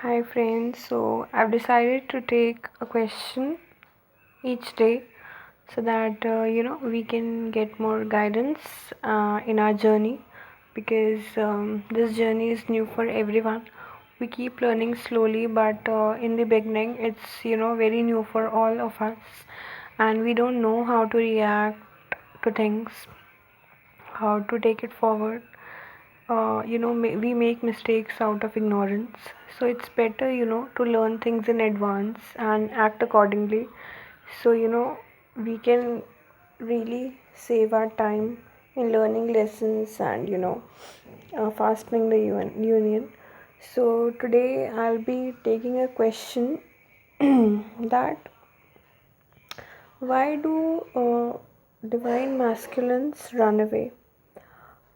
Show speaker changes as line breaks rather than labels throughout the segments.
Hi friends, so I've decided to take a question each day so that we can get more guidance in our journey because this journey is new for everyone. We keep learning slowly, but in the beginning, it's very new for all of us, and we don't know how to react to things, how to take it forward. We make mistakes out of ignorance. So it's better, to learn things in advance and act accordingly. So, we can really save our time in learning lessons and, fastening the union. So today I'll be taking a question that why do divine masculines run away?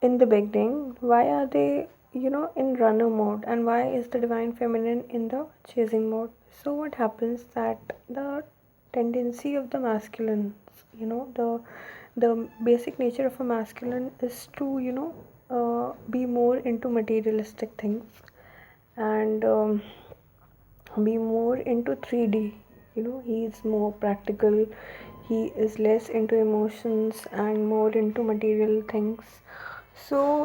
In the beginning, why are they, in runner mode, and why is the divine feminine in the chasing mode? So what happens that the tendency of the masculine, the basic nature of a masculine is to, be more into materialistic things and be more into 3D. He is more practical, he is less into emotions and more into material things. So,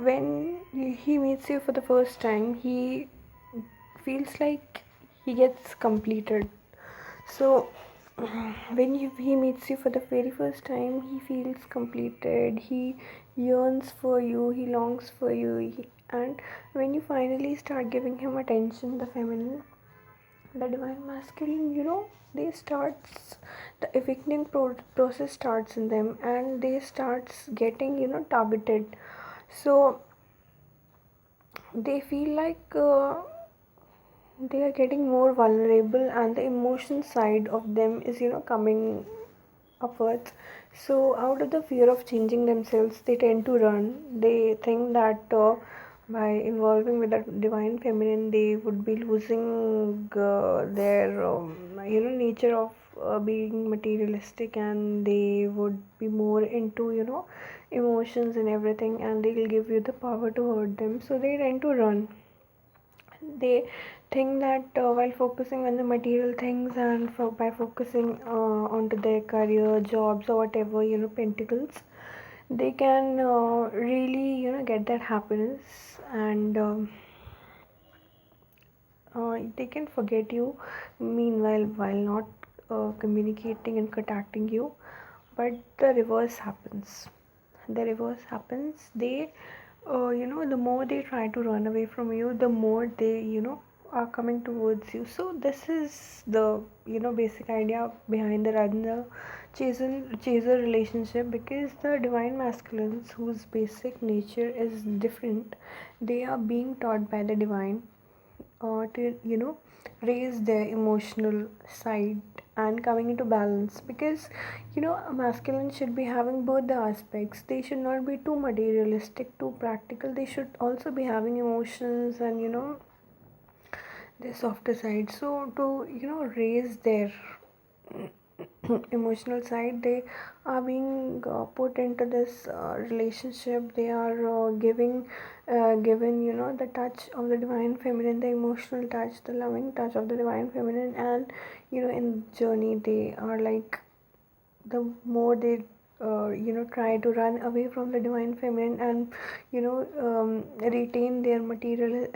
when he meets you for the first time, he feels like he gets completed. So, when he meets you for the very first time, he feels completed, he yearns for you, he longs for you, and when you finally start giving him attention, the feminine, the divine masculine, they starts the awakening process starts in them, and they starts getting targeted. So they feel like they are getting more vulnerable, and the emotion side of them is coming upwards. So out of the fear of changing themselves, they tend to run. They think that by involving with the divine feminine, they would be losing their nature of being materialistic, and they would be more into emotions and everything, and they will give you the power to hurt them. So they tend to run. They think that while focusing on the material things, and by focusing onto their career, jobs, or whatever, pentacles, they can really get that happiness, and they can forget you meanwhile, while not communicating and contacting you. But the reverse happens. They the more they try to run away from you, the more they are coming towards you. So this is the basic idea behind the Radha chaser relationship, because the divine masculines, whose basic nature is different, they are being taught by the divine to raise their emotional side and coming into balance, because a masculine should be having both the aspects. They should not be too materialistic, too practical. They should also be having emotions and their softer side. So to raise their emotional side, they are being put into this relationship. They are given the touch of the divine feminine, the emotional touch, the loving touch of the divine feminine, and in journey they are like, the more they try to run away from the divine feminine and retain their material